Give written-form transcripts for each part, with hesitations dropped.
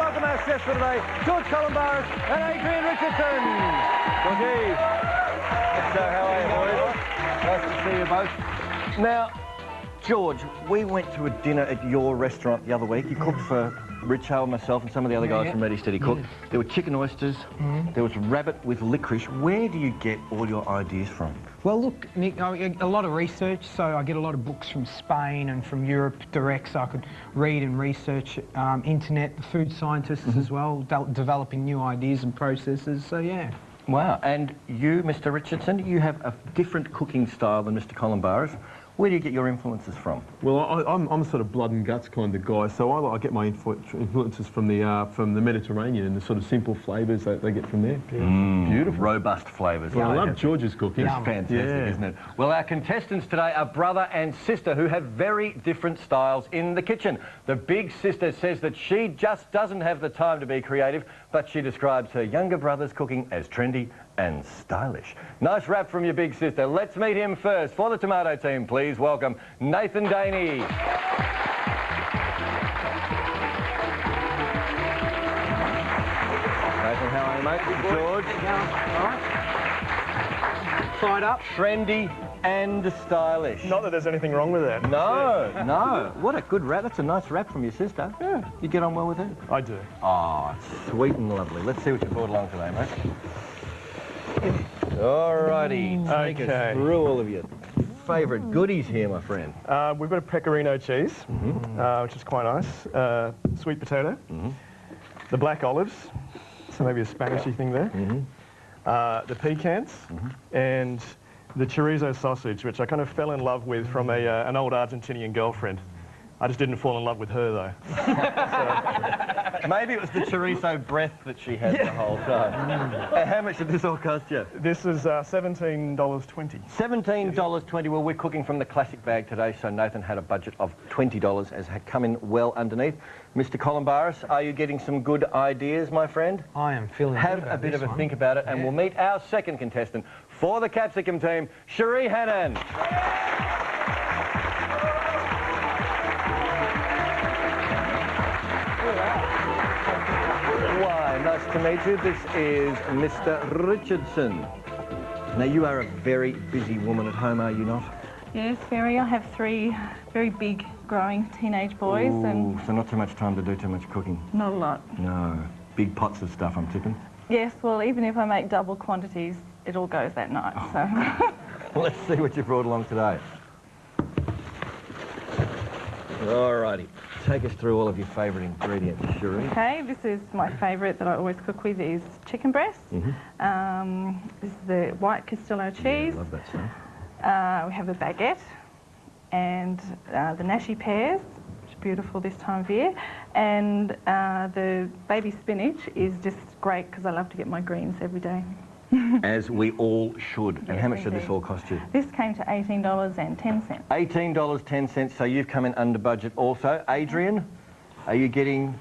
welcome our chefs for today, George Columbaris and Adrian Richardson. Georgie. So how are you, boys? Nice to see you both. Now, George, we went to a dinner at your restaurant the other week. You cooked for Richard, myself and some of the other guys from Ready Steady Cook. There were chicken oysters, there was rabbit with licorice. Where do you get all your ideas from? Well, look, Nick, a lot of research, so I get a lot of books from Spain and from Europe direct, so I could read and research internet, the food scientists as well, developing new ideas and processes, so yeah. Wow, and you, Mr. Richardson, you have a different cooking style than Mr. Columbaris. Where do you get your influences from? Well, I'm a sort of blood and guts kind of guy, so I get my influences from the Mediterranean and the sort of simple flavours that they get from there. Beautiful. Robust flavours. Well, I love George's cooking. It's fantastic, isn't it? Well, our contestants today are brother and sister who have very different styles in the kitchen. The big sister says that she just doesn't have the time to be creative, but she describes her younger brother's cooking as trendy and stylish. Nice rap from your big sister. Let's meet him first. For the tomato team, please welcome Nathen Daney. Nathen, how are you, mate? George. All right. Fired up. Trendy and stylish. Not that there's anything wrong with that. No, no. What a good rap. That's a nice rap from your sister. Yeah. You get on well with her? I do. Oh, sweet and lovely. Let's see what you brought along today, mate. Alrighty, take us through all of your favourite goodies here, my friend. We've got a pecorino cheese, which is quite nice. Sweet potato. The black olives, so maybe a Spanishy thing there. The pecans, and the chorizo sausage, which I kind of fell in love with from an old Argentinian girlfriend. I just didn't fall in love with her, though. Maybe it was the chorizo breath that she had the whole time. How much did this all cost you? This is $17.20. $17.20. Well, we're cooking from the classic bag today, so Nathen had a budget of $20, as had come in well underneath. Mr. Columbaris, are you getting some good ideas, my friend? I am feeling Have a bit of a think about it, and we'll meet our second contestant for the capsicum team, Sheree Hannon. Why, nice to meet you. This is Mr. Richardson. Now, you are a very busy woman at home, are you not? Yes, very. I have 3 very big, growing teenage boys. And so not too much time to do too much cooking? Not a lot. No. Big pots of stuff, I'm tipping? Yes, well, even if I make double quantities, it all goes that night, so... Well, let's see what you brought along today. Alrighty. Take us through all of your favourite ingredients, Sheree. Okay, this is my favourite that I always cook with is chicken breast. This is the white Castillo cheese. Yeah, I love that stuff. We have a baguette and the nashi pears, which is beautiful this time of year. And the baby spinach is just great because I love to get my greens every day. As we all should. And yes, how much did this all cost you? This came to $18.10. $18.10, so you've come in under budget also. Adrian, are you getting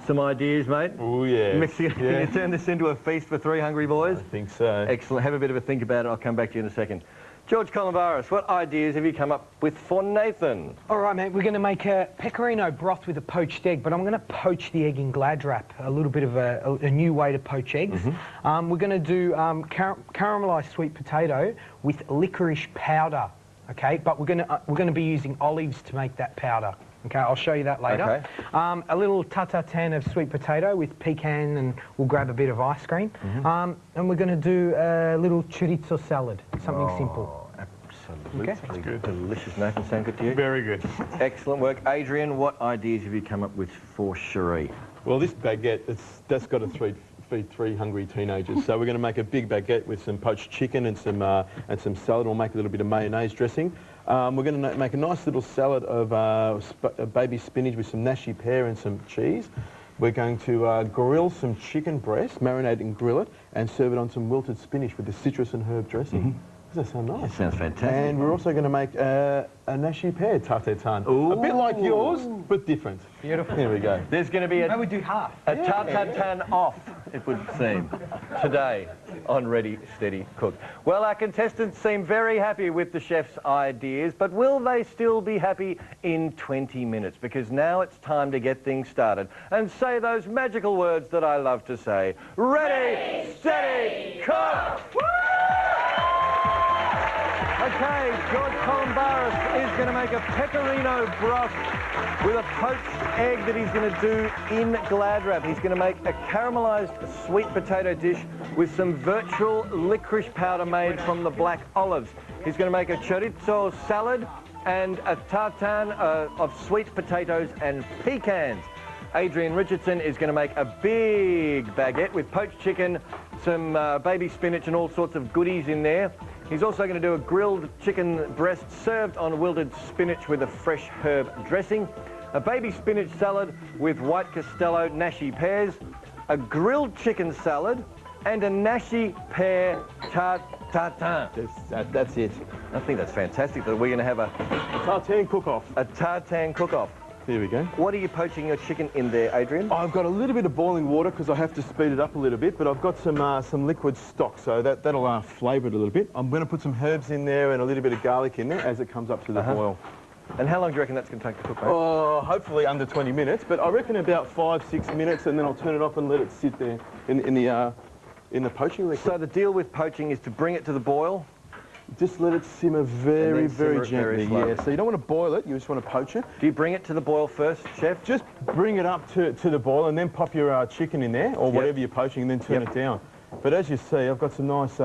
some ideas, mate? Oh, yeah. Can you turn this into a feast for 3 hungry boys? I think so. Excellent. Have a bit of a think about it. I'll come back to you in a second. George Columbaris, what ideas have you come up with for Nathen? All right, mate, we're going to make a pecorino broth with a poached egg, but I'm going to poach the egg in glad wrap, a little bit of a new way to poach eggs. We're going to do caramelised sweet potato with licorice powder, okay? But we're going to be using olives to make that powder. Okay, I'll show you that later. Okay. A little tatartan of sweet potato with pecan, and we'll grab a bit of ice cream. And we're going to do a little chorizo salad, something simple. Absolutely. Okay. That's good. Delicious, Nathen. Sound good to you? Very good. Excellent work. Adrian, what ideas have you come up with for Sheree? Well, this baguette, that's got to feed 3 hungry teenagers. So we're going to make a big baguette with some poached chicken and some salad. We'll make a little bit of mayonnaise dressing. We're going to make a nice little salad of baby spinach with some nashi pear and some cheese. We're going to grill some chicken breast, marinate and grill it, and serve it on some wilted spinach with the citrus and herb dressing. Does that sound nice? That sounds fantastic. And we're also going to make a nashi pear tartare. A bit like yours, but different. Beautiful. Here we go. There's going to be Maybe we do half. a tartare off. it would seem, today on Ready, Steady, Cook. Well, our contestants seem very happy with the chef's ideas, but will they still be happy in 20 minutes? Because now it's time to get things started and say those magical words that I love to say. Ready, steady, cook! Okay, George Columbaris is going to make a pecorino broth with a poached egg that he's going to do in glad wrap. He's going to make a caramelised sweet potato dish with some virtual licorice powder made from the black olives. He's going to make a chorizo salad and a tartane of sweet potatoes and pecans. Adrian Richardson is going to make a big baguette with poached chicken, some baby spinach and all sorts of goodies in there. He's also going to do a grilled chicken breast served on wilted spinach with a fresh herb dressing, a baby spinach salad with white Castello nashi pears, a grilled chicken salad, and a nashi pear tartane. That's it. I think that's fantastic that we're going to have a Tartane cook-off. A tartane cook-off. Here we go. What are you poaching your chicken in there, Adrian? I've got a little bit of boiling water because I have to speed it up a little bit, but I've got some liquid stock, so that'll flavour it a little bit. I'm going to put some herbs in there and a little bit of garlic in there as it comes up to the boil. And how long do you reckon that's going to take to cook, mate? Oh, hopefully under 20 minutes, but I reckon about 5-6 minutes, and then I'll turn it off and let it sit there in the poaching liquid. So the deal with poaching is to bring it to the boil. Just let it simmer very, very gently. Very yeah, so you don't want to boil it, you just want to poach it. Do you bring it to the boil first, chef? Just bring it up to the boil and then pop your chicken in there, or whatever you're poaching, and then turn it down. But as you see, I've got some nice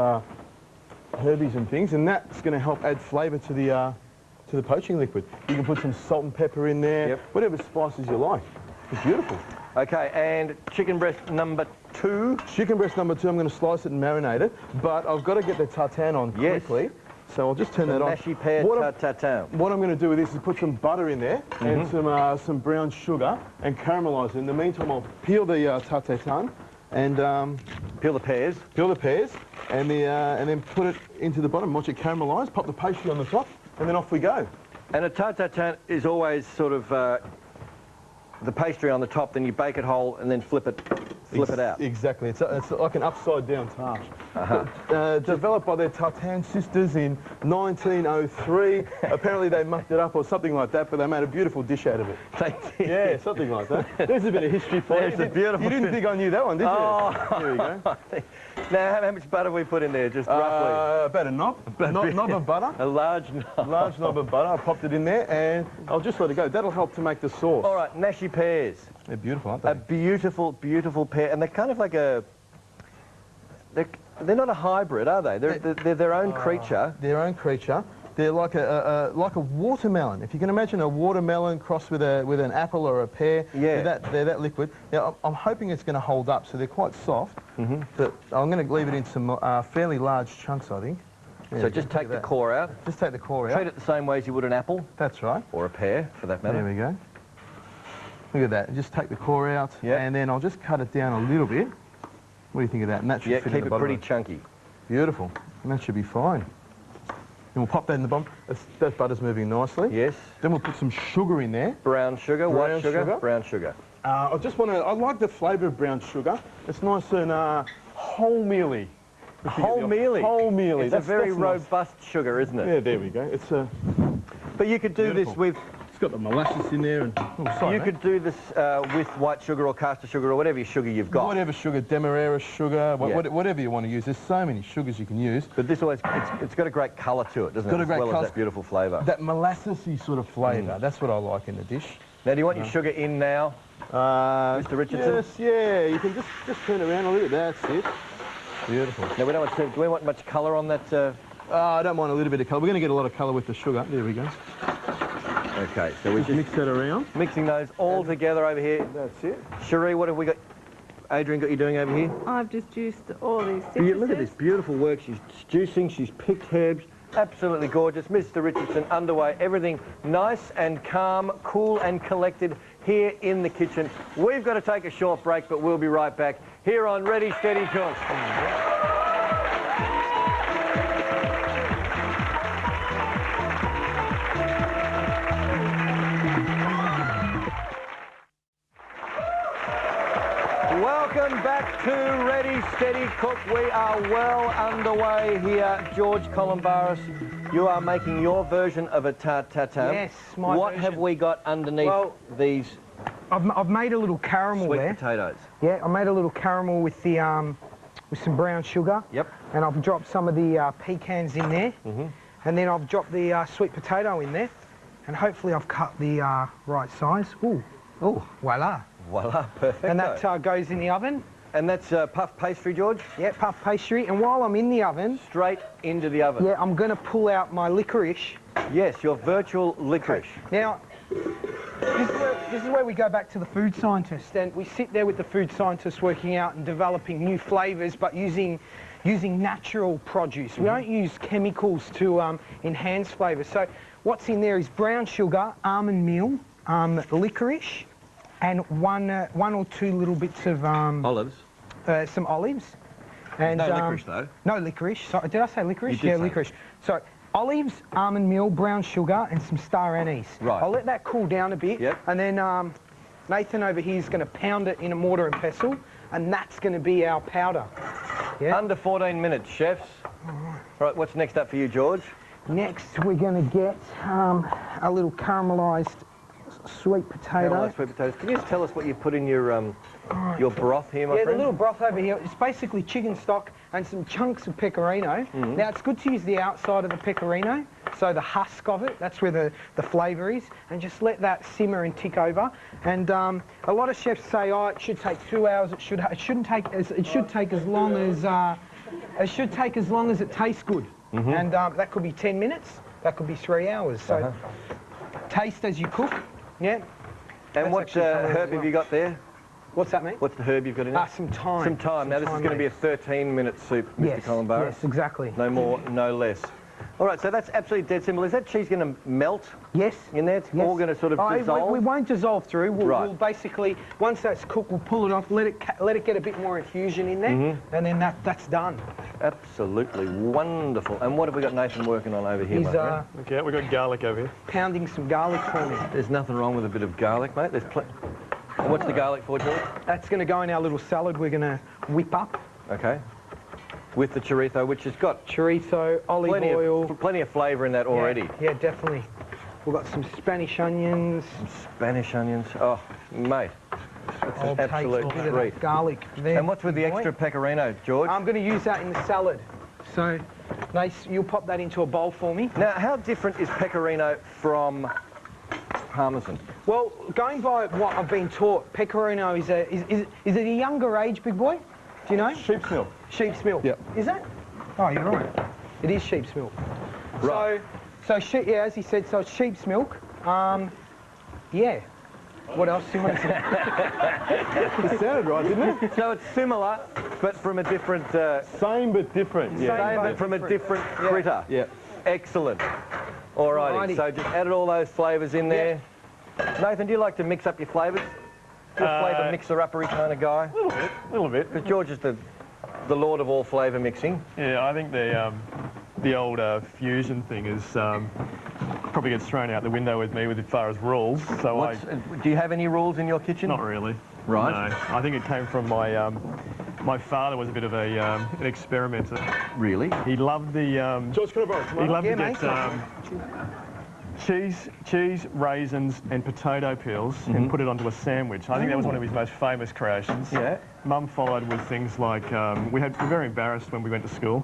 herbies and things, and that's going to help add flavour to the poaching liquid. You can put some salt and pepper in there, whatever spices you like. It's beautiful. Okay, and chicken breast number 2. Chicken breast number 2, I'm going to slice it and marinate it, but I've got to get the tartane on quickly. So I'll just turn that on. Nashi pear tartane. What I'm going to do with this is put some butter in there and some brown sugar and caramelise it. In the meantime, I'll peel the tartane and peel the pears. Peel the pears and then put it into the bottom. Watch it caramelise. Pop the pastry on the top, and then off we go. And a tartane is always sort of the pastry on the top, then you bake it whole and then flip it out. Exactly. It's like an upside-down tart. Developed by their tartane sisters in 1903. Apparently they mucked it up or something like that, but they made a beautiful dish out of it. Yeah, something like that. There's a bit of history for you. You didn't think I knew that one, did you? Oh. Here we go. Now, how much butter have we put in there, just roughly? About a knob of butter. A large knob. Large knob of butter. I popped it in there, and I'll just let it go. That'll help to make the sauce. All right, nashi pears. They're beautiful, aren't they? A beautiful, beautiful pear, and they're kind of like a... They're not a hybrid, are they? They're their own creature. Their own creature. They're like a watermelon. If you can imagine a watermelon crossed with an apple or a pear, they're that liquid. Now, I'm hoping it's going to hold up, so they're quite soft, but I'm going to leave it in some fairly large chunks, I think. Yeah, so just take the core out. Just take the core out. Treat it the same way as you would an apple. That's right. Or a pear, for that matter. There we go. Look at that. Just take the core out, and then I'll just cut it down a little bit. What do you think of that? And that should fit in the bottom. Keep it pretty chunky. Beautiful. And that should be fine. And we'll pop that in the bottom. That butter's moving nicely. Yes. Then we'll put some sugar in there. Brown sugar, white sugar, brown sugar. I like the flavour of brown sugar. It's nice and wholemealy. Wholemealy? Wholemealy. It's a very robust sugar, isn't it? Yeah, there we go. It's But you could do this with... It's got the molasses in there. And you could do this with white sugar or caster sugar or whatever sugar you've got. Whatever sugar, demerara sugar, whatever you want to use. There's so many sugars you can use. But this always, it's got a great colour to it, doesn't it? As well as that beautiful flavour. That molassesy sort of flavour. That's what I like in the dish. Now, do you want your sugar in now, Mr. Richardson? Yes, yeah. You can just turn around a little bit. That's it. Beautiful. Now, do we want much colour on that? I don't mind a little bit of colour. We're going to get a lot of colour with the sugar. There we go. Okay, so we just mix that around. Mixing those all together over here. That's it. Sheree, what have we got? Adrian, got you doing over here? I've just juiced all these citruses. Look at this beautiful work. She's juicing, she's picked herbs. Absolutely gorgeous. Mr. Richardson underway. Everything nice and calm, cool and collected here in the kitchen. We've got to take a short break, but we'll be right back here on Ready, Steady, Cook. Welcome back to Ready, Steady, Cook. We are well underway here. George Columbaris, you are making your version of a tart tatin. Yes, my What version. have we got underneath these I've made a little caramel sweet there. potatoes? Yeah, I made a little caramel with the with some brown sugar. Yep. And I've dropped some of the pecans in there. And then I've dropped the sweet potato in there. And hopefully I've cut the right size. Ooh, voila. Voila, perfect. And that goes in the oven. And that's puff pastry, George? Yeah, puff pastry. And while I'm in the oven... Straight into the oven. Yeah, I'm going to pull out my licorice. Yes, your virtual licorice. Now, this is where we go back to the food scientist, and we sit there with the food scientists working out and developing new flavours, but using natural produce. We don't use chemicals to enhance flavours. So what's in there is brown sugar, almond meal, licorice, and one or two little bits of olives. Some olives. And no licorice though. No licorice. So, did I say licorice? You did Yeah, say licorice. So olives, almond meal, brown sugar, and some star anise. Right. I'll let that cool down a bit. Yep. And then Nathen over here is going to pound it in a mortar and pestle, and that's going to be our powder. Yeah. Under 14 minutes, chefs. Right, what's next up for you, George? Next, we're going to get a little caramelised sweet potato. Caramelised sweet potatoes. Can you just tell us what you put in your broth here, my Yeah, friend? the little broth over here, it's basically chicken stock and some chunks of pecorino. Now, it's good to use the outside of the pecorino, so the husk of it, that's where the flavour is, and just let that simmer and tick over. And a lot of chefs say, oh, it should take 2 hours. It should take as long as it tastes good. And that could be 10 minutes. That could be 3 hours. So taste as you cook. Yeah. And what herb have you got there? What's that, mate? What's the herb you've got in there? Some thyme. Some thyme. Now, this is going to be a 13-minute soup, Mr. Columbaris. Yes, exactly. No more, no less. All right, so that's absolutely dead simple. Is that cheese going to melt? Yes. In there? It's all going to sort of dissolve? We won't dissolve through. We'll basically, once that's cooked, we'll pull it off, let it get a bit more infusion in there, and then that's done. Absolutely wonderful. And what have we got Nathen working on over here, He's my friend? Okay, we've got garlic over here. pounding some garlic for me. There's nothing wrong with a bit of garlic, mate. There's And what's the garlic for, George? That's going to go in our little salad we're going to whip up. Okay. With the chorizo, which has got Chorizo, olive oil. Plenty of flavour in that already. Yeah, definitely. We've got some Spanish onions. Some Spanish onions. Oh, mate. That's I'll an take absolute a bit of treat. that garlic there. And what's with the extra pecorino, George? I'm going to use that in the salad. So, nice. You'll pop that into a bowl for me. Now, how different is pecorino from Parmesan? Well, going by what I've been taught, pecorino is it a younger age, big boy? Do you know? Sheep's milk. Sheep's milk. Yep. Is that? Oh, you're right. It is sheep's milk. Right. So yeah, as he said, so it's sheep's milk. Yeah. What else do you want to say? It sounded right, didn't it? So it's similar, but from a different... Same but different. Yeah. Same, but from a different critter. Yeah. Excellent. Alrighty, Alrighty. so just added all those flavours in there. Nathen, do you like to mix up your flavours? You're a flavour mixer-uppery kind of guy? A little bit. Because George is the lord of all flavour mixing. Yeah, I think the old fusion thing is probably gets thrown out the window with me as far as rules. So Do you have any rules in your kitchen? not really. Right. No, I think it came from my father was a bit of an experimenter. Really? He loved the George, can I borrow some? he loved Yeah, to get cheese, raisins, and potato peels and put it onto a sandwich. I think that was one of his most famous creations. Yeah. Mum followed with things like we were very embarrassed when we went to school.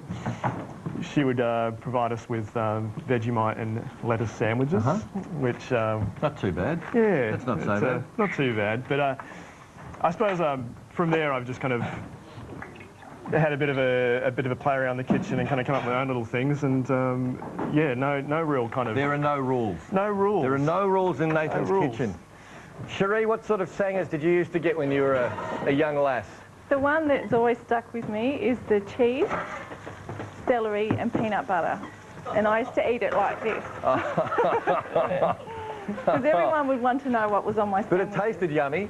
She would provide us with Vegemite and lettuce sandwiches, which Not too bad. yeah, That's not so it's, bad. Not too bad, but I suppose from there I've just kind of had a bit of a play around the kitchen and kind of come up with my own little things, and yeah, no real kind of There are no rules. no rules. There are no rules in Nathan's rules. kitchen. Sheree, what sort of sangers did you used to get when you were a young lass? The one that's always stuck with me is the cheese, celery and peanut butter. And I used to eat it like this. Because everyone would want to know what was on my But sandwich. it tasted yummy.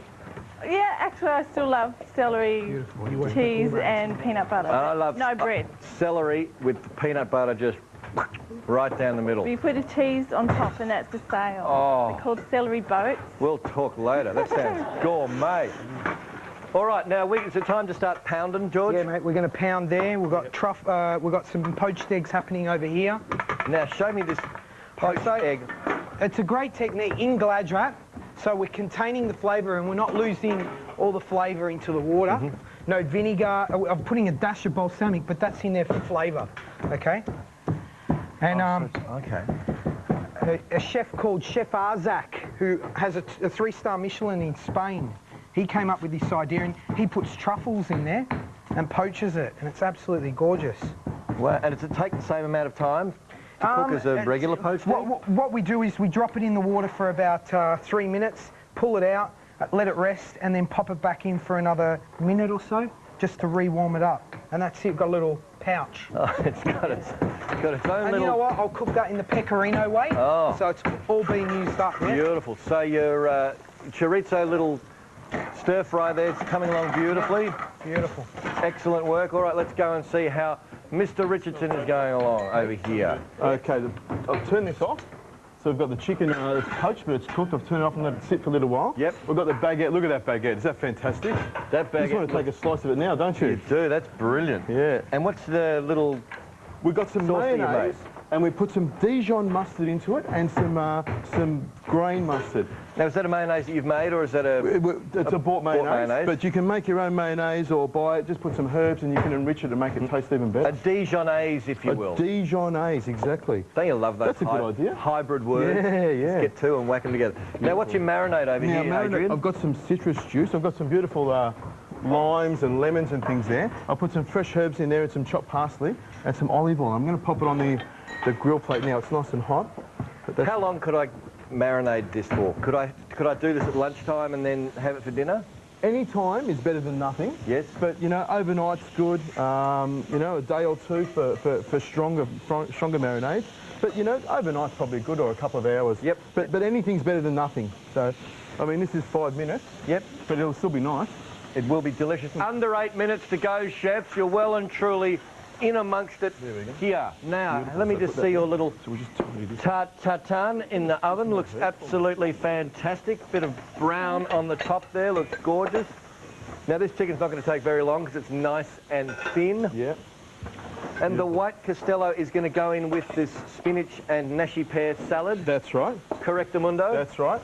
Yeah, actually I still love celery, cheese and peanut butter. And I love no bread. Celery with peanut butter just right down the middle. You put a cheese on top and that's the sale. Oh. They're called celery boats. We'll talk later. That sounds gourmet. All right, now is it time to start pounding, George? Yeah, mate, we're going to pound there. We've got we've got some poached eggs happening over here. Now, show me this poached egg. It's a great technique in glad wrap, so we're containing the flavour and we're not losing all the flavour into the water. No vinegar. I'm putting a dash of balsamic, but that's in there for flavour, okay? And a chef called Chef Arzak, who has a 3-star Michelin in Spain, he came up with this idea and he puts truffles in there and poaches it, and it's absolutely gorgeous. Wow, and does it take the same amount of time to cook as a regular poached egg? What we do is we drop it in the water for about 3 minutes, pull it out, let it rest, and then pop it back in for another minute or so, just to re-warm it up. And that's it, got a little pouch. Oh, it's got its own and little... you know what, I'll cook that in the pecorino way, so it's all being used up. Yeah? Beautiful. So your chorizo little stir fry there's coming along beautifully. Beautiful. Excellent work. All right, let's go and see how Mr. Richardson is going along over here. Okay, I'll turn this off. So we've got the chicken, it's poached, but it's cooked. I've turned it off and let it sit for a little while. Yep. We've got the baguette. Look at that baguette. Is that fantastic? That baguette. You just want to take a slice of it now, don't you? You do. That's brilliant. Yeah. And what's the little... We've got some sauce that you mayonnaise, and we put some Dijon mustard into it and some grain mustard. Now, is that a mayonnaise that you've made, or is that It's a bought mayonnaise, but you can make your own mayonnaise or buy it. Just put some herbs and you can enrich it and make it taste even better. A Dijonaise, if you will. A Dijonaise, exactly. Don't you love those That's a good idea. hybrid words? Yeah, yeah. Let's get two and whack them together. Now, what's your marinade over here, Adrian? I've got some citrus juice. I've got some beautiful limes and lemons and things there. I'll put some fresh herbs in there and some chopped parsley and some olive oil. I'm going to pop it on the grill plate now. It's nice and hot. How long could I marinate this for? Could I do this at lunchtime and then have it for dinner? Any time is better than nothing. Yes. But, you know, overnight's good. You know, a day or two for stronger marinades. But, you know, overnight's probably good, or a couple of hours. Yep. But anything's better than nothing. So, I mean, this is 5 minutes. Yep. But it'll still be nice. It will be delicious. Under 8 minutes to go, chefs. You're well and truly in amongst it here. Now, beautiful. Let me just see your little tartane in the oven. Looks absolutely fantastic. Bit of brown on the top there. Looks gorgeous. Now, this chicken's not going to take very long because it's nice and thin. Yeah. And the white castello is going to go in with this spinach and nashi pear salad. That's right. Correctamundo. That's right.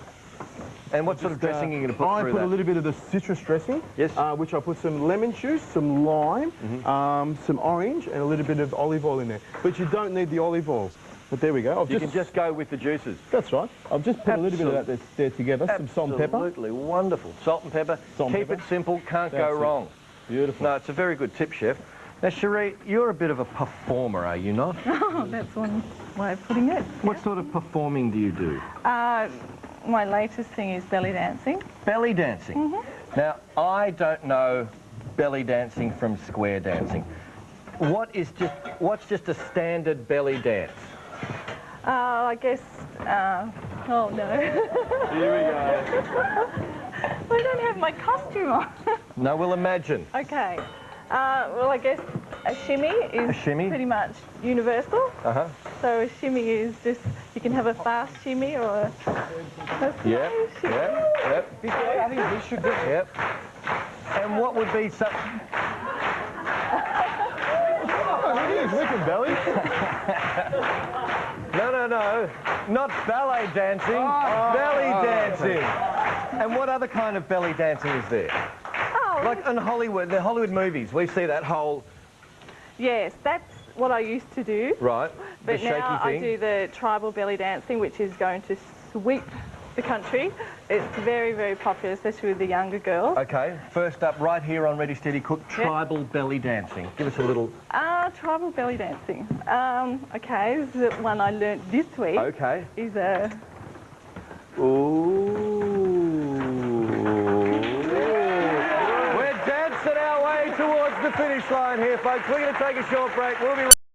And what sort of dressing are you going to put through that? I put a little bit of the citrus dressing, yes. Which I put some lemon juice, some lime, some orange, and a little bit of olive oil in there. But you don't need the olive oil. But there we go. You can just go with the juices. That's right. I've just put a little bit of that there together, some salt and pepper. Absolutely wonderful. Salt and pepper. Keep it simple, can't go wrong. Beautiful. No, it's a very good tip, Chef. Now, Sheree, you're a bit of a performer, are you not? Oh, that's one way of putting it. What sort of performing do you do? My latest thing is belly dancing. Belly dancing? Now, I don't know belly dancing from square dancing. What's just a standard belly dance? I guess, oh no. Here we go. I don't have my costume on. No, we'll imagine. Okay. Well, I guess a shimmy is pretty much universal. So a shimmy is just, you can have a fast shimmy or a slow shimmy. Yep. I think we should do it. Yep. And what would be such... Wicked belly. No. Not ballet dancing, belly dancing. And what other kind of belly dancing is there? Like in Hollywood, the Hollywood movies, we see that whole... Yes, that's what I used to do. Right, but the shaky now thing. I do the tribal belly dancing, which is going to sweep the country. It's very, very popular, especially with the younger girls. Okay, first up, right here on Ready Steady Cook, tribal belly dancing. Give us a little... Tribal belly dancing. Okay, this is one I learnt this week. Okay. Is a... We're dancing our way towards the finish line here, folks. We're going to take a short break. We'll be